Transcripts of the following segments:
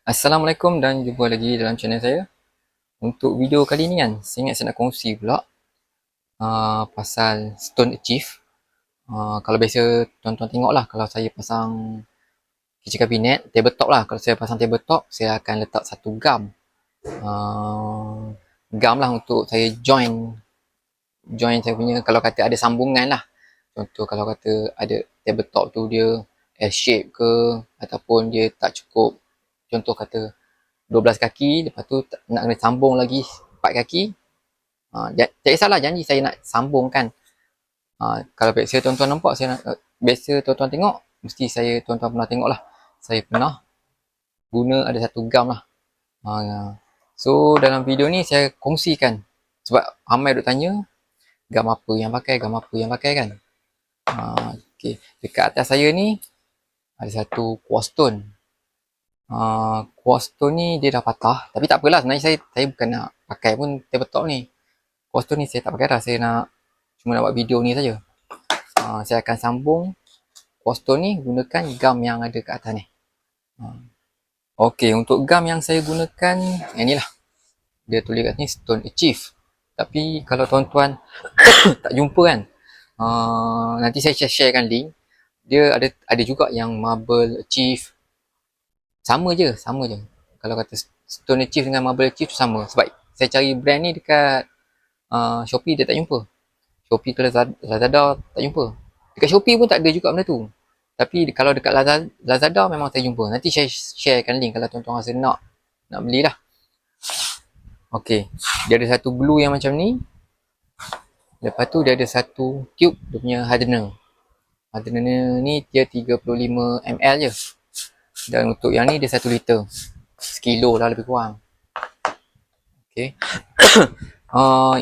Assalamualaikum dan jumpa lagi dalam channel saya. Untuk video kali ni kan, saya ingat saya nak kongsi pula pasal Stone Achieve. Kalau biasa tuan-tuan tengok lah, kalau saya pasang kitchen cabinet, tabletop lah. Kalau saya pasang tabletop, saya akan letak satu gam. Gam lah untuk saya join saya punya, kalau kata ada sambungan lah. Contoh kalau kata ada tabletop tu dia S shape ke, ataupun dia tak cukup, contoh kata 12 kaki, lepas tu nak kena sambung lagi 4 kaki. Tak kisahlah, janji saya nak sambungkan. Kalau biasa tuan-tuan nampak, biasa tuan-tuan tengok, mesti tuan-tuan pernah tengok lah. Saya pernah guna ada satu gam lah. So dalam video ni saya kongsikan, sebab ramai duk tanya gam apa yang pakai kan. Okay. Dekat atas saya ni ada satu quartz stone. Quartz stone ni dia dah patah, tapi tak apalah, sebenarnya saya bukan nak pakai pun tabletop ni. Quartz stone ni saya tak pakai dah, saya cuma nak buat video ni saja. Saya akan sambung quartz stone ni gunakan gam yang ada kat atas ni. Okey, untuk gam yang saya gunakan yang ni lah. Dia tulis kat sini Stone Achieve. Tapi kalau tuan-tuan tak jumpa kan, nanti saya sharekan link. Dia ada juga yang Marble Achieve. Sama je. Kalau kata Stone Achieve dengan Marble Achieve tu sama. Sebab saya cari brand ni dekat Shopee, dia tak jumpa. Shopee ke Lazada tak jumpa. Dekat Shopee pun tak ada juga benda tu. Tapi kalau dekat Lazada memang saya jumpa. Nanti saya sharekan link kalau tuan-tuan rasa nak belilah. Okey, dia ada satu glue yang macam ni. Lepas tu dia ada satu tube dia punya hardener. Hardener ni dia 35 ml je. Dan untuk yang ni dia 1 liter. Sekilo lah lebih kurang. Okey.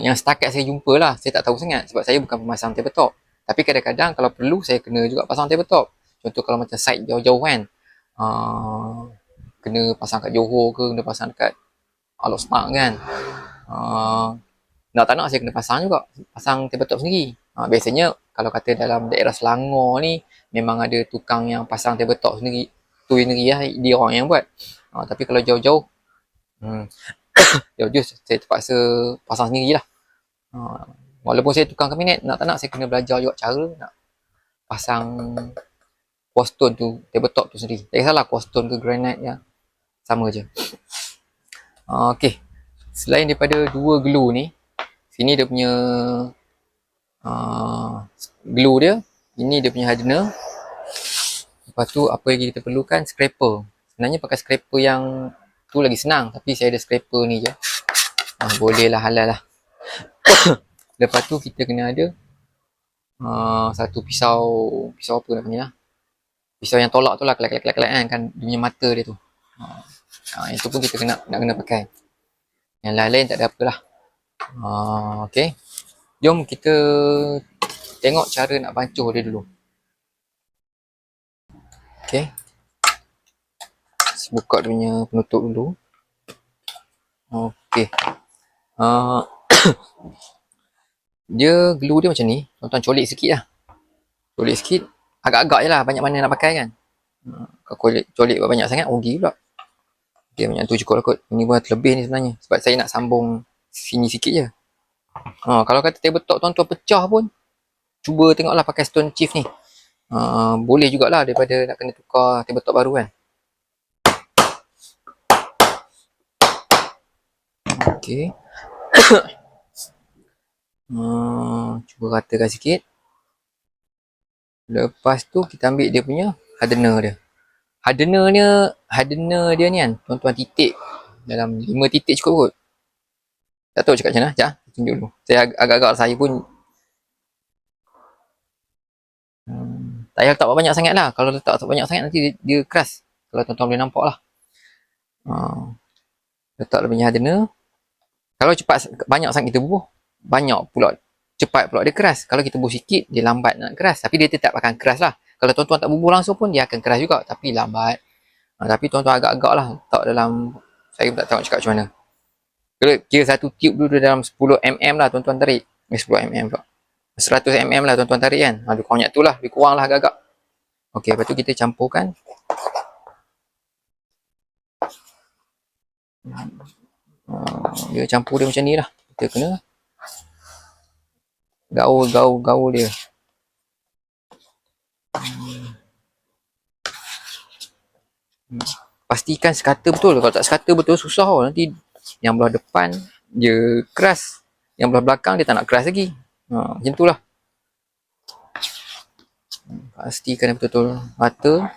Yang setakat saya jumpa lah, saya tak tahu sangat sebab saya bukan pemasang tabletop. Tapi kadang-kadang kalau perlu saya kena juga pasang tabletop. Contoh kalau macam site jauh-jauh kan, kena pasang kat Johor ke, kena pasang dekat Alok Smart kan, nak tak nak saya kena pasang juga, pasang tabletop sendiri. Biasanya kalau kata dalam daerah Selangor ni memang ada tukang yang pasang tabletop sendiri, tu sendiri lah, dia orang yang buat. Tapi kalau jauh-jauh jauh-jauh saya terpaksa pasang sendiri lah. Walaupun saya tukang kabinet, nak tak nak saya kena belajar juga cara nak pasang quartz stone tu, tabletop tu sendiri. Tak kisahlah quartz stone ke granite ya, sama je. Okey, selain daripada dua glue ni, sini dia punya glue dia, ini dia punya hardener. Lepas tu apa lagi kita perlukan? Scraper. Sebenarnya pakai scraper yang tu lagi senang, tapi saya ada scraper ni je. Boleh lah, halal lah. Lepas tu kita kena ada satu pisau apa nak panggil lah, pisau yang tolak tu lah, kelak kan dia punya mata dia tu. Itu pun kita nak kena pakai. Yang lain-lain tak ada apalah. Okay, jom kita tengok cara nak bancuh dia dulu. Okay, buka dia punya penutup dulu. Okay, dia glue dia macam ni. Tuan-tuan colik sikit lah. Colik sikit, agak-agak je lah, banyak mana nak pakai kan. Kalau colik banyak sangat rugi pula. Dia banyak tu cukup lah kot. Ini pun terlebih ni sebenarnya, sebab saya nak sambung sini sikit je. Kalau kata tabletop tuan-tuan pecah pun, cuba tengoklah pakai Stone Achieve ni. Boleh jugalah daripada nak kena tukar tabletop baru kan. Okay. Cuba ratakan sikit. Lepas tu kita ambil dia punya hardener dia. Hardener dia ni kan, tuan-tuan titik dalam 5 titik cukup kot. Tak tahu cakap macam mana, sekejap tunjuk dulu. Saya agak-agak saya pun tak payah letak banyak sangat lah. Kalau letak banyak sangat nanti dia keras. Kalau tuan-tuan boleh nampak lah. Letak dia punya hardener. Kalau cepat banyak sangat kita bubuh, banyak pula cepat pula dia keras. Kalau kita bubuh sikit, dia lambat nak keras. Tapi dia tetap akan keras lah. Kalau tuan-tuan tak bubuh langsung pun dia akan keras juga, tapi lambat. Tapi tuan-tuan agak-agak lah letak dalam, saya tak tahu cakap macam mana. Kira satu tube dulu dalam 10 mm lah tuan-tuan tarik. 10 mm pula. 100 mm lah tuan-tuan tarik kan. Lebih kurang tu lah, lebih kurang lah agak-agak. Okey, lepas tu kita campurkan. Dia campur dia macam ni lah. Kita kena gaul dia. Pastikan sekata betul. Kalau tak sekata betul susah tau. Nanti yang belah depan dia keras, yang belah belakang dia tak nak keras lagi. Macam tu lah. Pastikan betul-betul rata.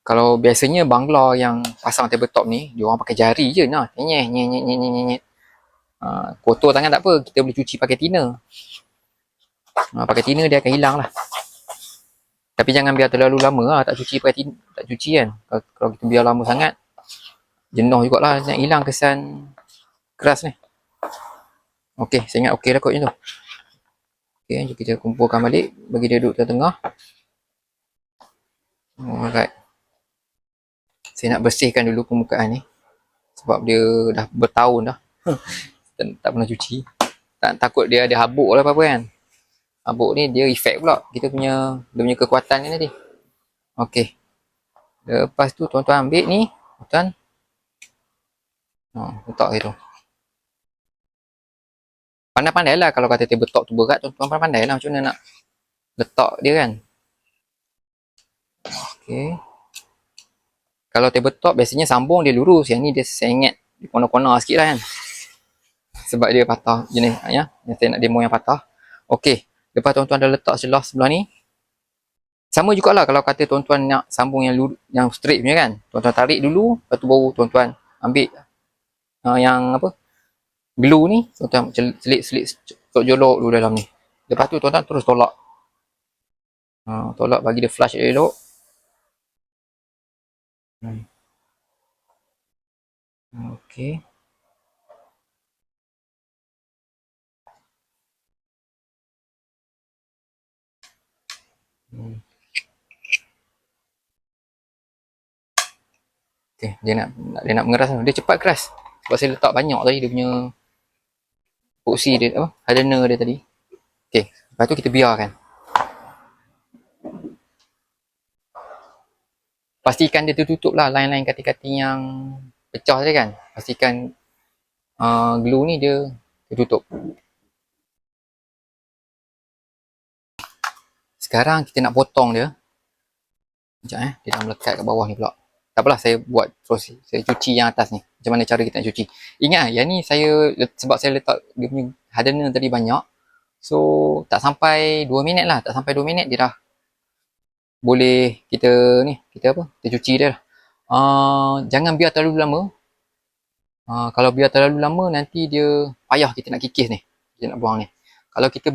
Kalau biasanya bangla yang pasang tabletop ni, dia orang pakai jari je nah. Nyet. Kotor tangan tak apa, kita boleh cuci pakai thinner. Pakai thinner dia akan hilang lah. Tapi jangan biar terlalu lama lah, tak cuci kan. Kalau kita biar lama sangat, jenuh jugalah nak hilang kesan keras ni. Okey, saya ingat okey lah kot macam tu. Okey, jom kita kumpulkan balik, bagi dia duduk tengah. Alright. Saya nak bersihkan dulu permukaan ni. Sebab dia dah bertahun dah. tak pernah cuci. Takut dia ada habuk lah apa-apa kan. Habuk ni dia efek pula. Dia punya kekuatan ni nanti. Okey. Lepas tu tuan-tuan ambil ni. Tuan. Letak situ. Pandai-pandai lah kalau kata tabletop tu berat. Tuan-tuan pandai lah macam mana nak letak dia kan. Okey. Kalau tabletop biasanya sambung dia lurus. Yang ni dia sengit. Dia kona-kona sikit lah kan. Sebab dia patah jenis ya. Yang saya nak demo yang patah. Okey. Lepas tuan-tuan dah letak sebelah ni. Sama jugalah kalau kata tuan-tuan nak sambung yang straight punya kan. Tuan-tuan tarik dulu. Lepas tu baru tuan-tuan ambil yang apa. Glue ni. Tuan-tuan selit jolok dulu dalam ni. Lepas tu tuan-tuan terus tolak. Tolak bagi dia flush elok. Okey. Okey, dia nak mengeras. Dia cepat keras. Sebab saya letak banyak tadi dia punya epoxy dia apa? Hardener dia tadi. Okey, lepas tu kita biarkan. Pastikan dia tertutup lah line-line kating-kating yang pecah tadi kan. Pastikan glue ni dia tertutup. Sekarang kita nak potong dia. Sekejap dia dah melekat kat bawah ni pula. Tak apalah, saya buat terus. Saya cuci yang atas ni. Macam mana cara kita nak cuci. Ingat yang ni sebab saya letak dia punya hardener tadi banyak. So tak sampai 2 minit lah. Tak sampai 2 minit dia dah boleh kita cuci dia lah. Jangan biar terlalu lama. Kalau biar terlalu lama nanti dia payah kita nak kikis ni. Kita nak buang ni. Kalau kita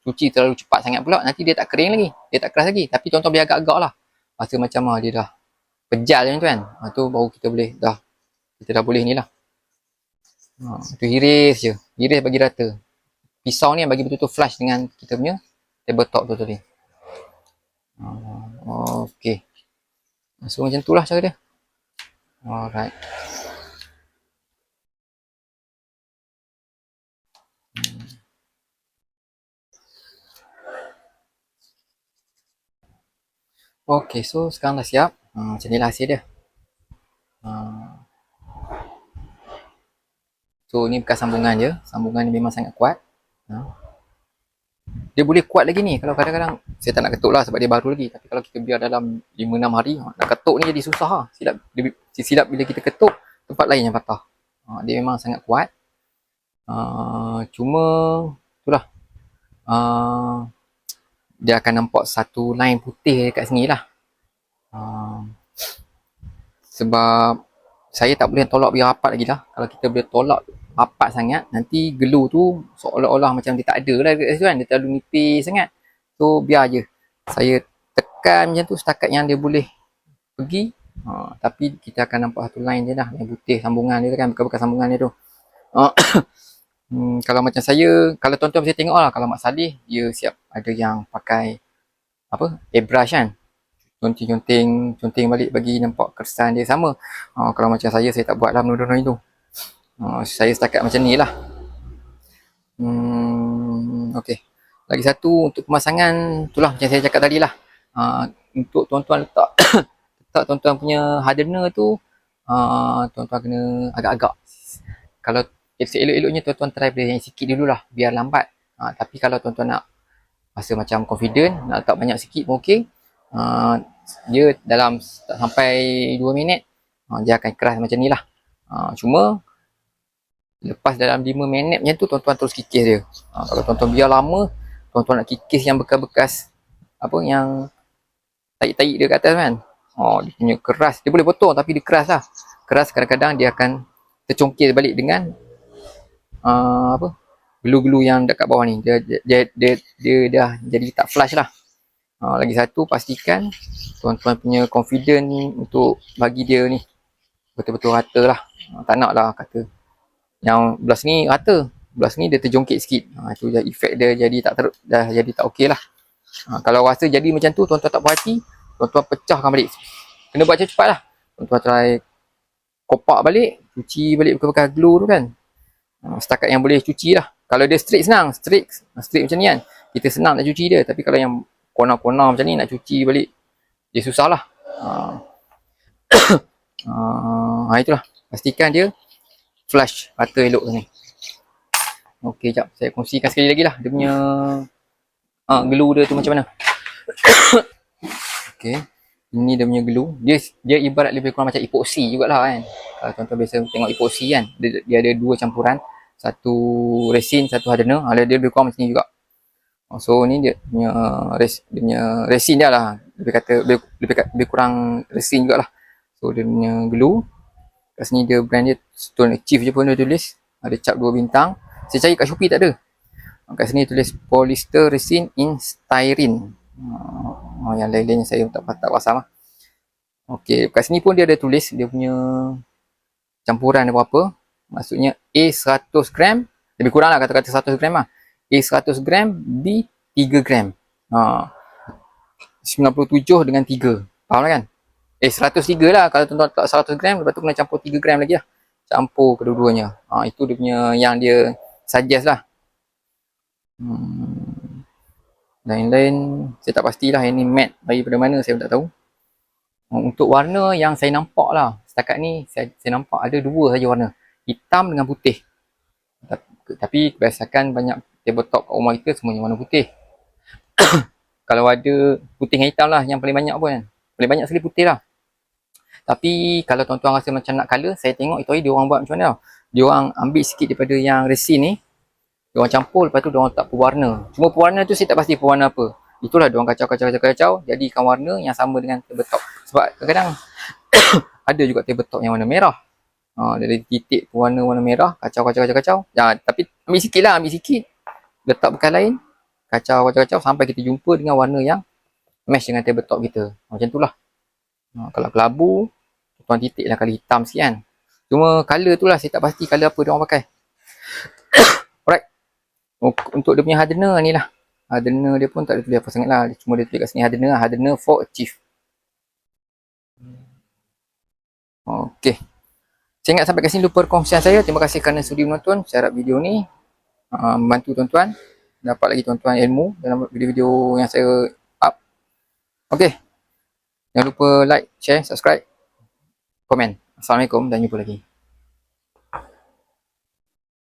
cuci terlalu cepat sangat pula, nanti dia tak kering lagi. Dia tak keras lagi. Tapi tuan-tuan biar agak-agak lah. Rasa macam dia dah pejal macam tu kan. Tu baru kita dah boleh ni lah. Tu hiris je. Hiris bagi rata. Pisau ni yang bagi betul-betul flush dengan kita punya tabletop tu tadi. Okey. So macam tu lah cara dia. Alright. Okey, so sekarang dah siap. Macam ni lah hasil dia. So ni bekas sambungan je. Sambungan ni memang sangat kuat. Dia boleh kuat lagi ni. Kalau kadang-kadang saya tak nak ketuk lah sebab dia baru lagi. Tapi kalau kita biar dalam 5-6 hari, nak ketuk ni jadi susah lah. Silap bila kita ketuk, tempat lain yang patah. Dia memang sangat kuat. Cuma itulah. Dia akan nampak satu line putih dekat sini lah. Sebab saya tak boleh tolak biar rapat lagi lah. Kalau kita boleh tolak rapat sangat, nanti glue tu seolah-olah macam dia tak ada lah kat situ kan. Dia terlalu nipis sangat. So biar je. Saya tekan macam tu setakat yang dia boleh pergi. Tapi kita akan nampak satu line je lah. Yang putih sambungan dia kan. Bekas-bekas sambungan dia tu. Kalau macam saya, kalau tuan-tuan bisa tengok lah. Kalau Mak Saleh, dia siap ada yang pakai airbrush kan. Conteng balik bagi nampak kesan dia sama. Kalau macam saya tak buat lah benda-benda itu. Saya setakat macam ni lah. Okey. Lagi satu untuk pemasangan, itulah macam saya cakap tadi lah. Untuk tuan-tuan letak tuan-tuan punya hardener tu, tuan-tuan kena agak-agak. Kalau elok-eloknya tuan-tuan try beli yang sikit dululah, biar lambat. Tapi kalau tuan-tuan nak rasa macam confident, nak letak banyak sikit pun okey. Dia dalam tak sampai 2 minit, dia akan keras macam ni lah. Cuma lepas dalam 5 minit macam tu, tuan-tuan terus kikis dia. Kalau tuan-tuan biar lama, tuan-tuan nak kikis yang bekas-bekas apa yang tarik-tarik dia kat atas kan, dia punya keras. Dia boleh potong tapi dia keras lah. Keras, kadang-kadang dia akan tercongkil balik dengan gelu-gelu yang dekat bawah ni. Dia dah jadi tak flush lah. Lagi satu, pastikan tuan-tuan punya confident untuk bagi dia ni betul-betul rata lah. Tak nak lah kata yang belah sini rata, belah sini dia terjongkit sikit. Itu efek dia jadi dah jadi tak okey lah. Kalau rasa jadi macam tu, tuan-tuan tak berhati, tuan-tuan pecahkan balik. Kena buat cepat lah. Tuan-tuan try kopak balik, cuci balik bekas-bekas glue tu kan. Setakat yang boleh cuci lah. Kalau dia straight senang, straight macam ni kan, kita senang nak cuci dia. Tapi kalau yang corner-corner macam ni nak cuci balik, dia susah lah. Itulah, pastikan dia flush, rata elok ni. Okey, jap saya kongsikan sekali lagi lah dia punya glue dia tu macam mana. Okey, ini dia punya glue. Dia ibarat lebih kurang macam epoxy jugalah kan. Kalau tuan-tuan biasa tengok epoxy kan, dia ada dua campuran, satu resin, satu hardener. Dia lebih kurang macam ni juga. So ni dia punya resin dia lah, lebih kurang resin jugalah. So dia punya glue kat sini, dia brand dia Stone Achieve je pun dia tulis, ada cap 2 bintang. Saya cari kat Shopee tak ada. Kat sini tulis polyester resin in styrene. Yang lain-lain saya tak pasal lah. Okey, kat sini pun dia ada tulis dia punya campuran dia berapa. Maksudnya A 100 gram, lebih kurang lah kata-kata 100 gram lah. A 100 gram, B 3 gram. 97 dengan 3. Faham lah kan? 103 lah kalau tuan-tuan letak 100 gram, lepas tu kena campur 3 gram lagi lah. Campur kedua-duanya. Itu dia punya yang dia suggest lah. Lain-lain saya tak pastilah yang ni matte daripada mana, saya pun tak tahu. Untuk warna yang saya nampak lah, setakat ni saya nampak ada dua saja warna, hitam dengan putih. Tapi kebiasaan banyak tabletop kat rumah kita semuanya warna putih. Kalau ada putih dengan hitam lah yang paling banyak pun kan. Paling banyak sekali putih lah. Tapi kalau tuan-tuan rasa macam nak colour, saya tengok itu hari dia orang buat macam mana tau. Dia orang ambil sikit daripada yang resin ni, dia orang campur, lepas tu dia orang letak pewarna. Cuma pewarna tu saya tak pasti pewarna apa. Itulah dia orang kacau, jadikan warna yang sama dengan tabletop. Sebab kadang-kadang ada juga tabletop yang warna merah. Dari titik pewarna warna merah, kacau. Tapi ambil sikit. Letak bekas lain, kacau sampai kita jumpa dengan warna yang match dengan tabletop kita. Macam tu lah. Kalau kelabu, tuan titik lah kali hitam sikit kan. Cuma colour tu lah saya tak pasti colour apa dia orang pakai. Alright. Untuk dia punya hardener ni lah. Hardener dia pun tak ada tulis apa sangat lah. Cuma dia tulis kat sini hardener for Achieve. Okay. Saya ingat sampai kat sini lupa perkongsian saya. Terima kasih kerana sudi menonton. Saya harap video ni membantu tuan-tuan. Dapat lagi tuan-tuan ilmu dalam video-video yang saya up. Okay. Jangan lupa like, share, subscribe, komen. Assalamualaikum dan jumpa lagi.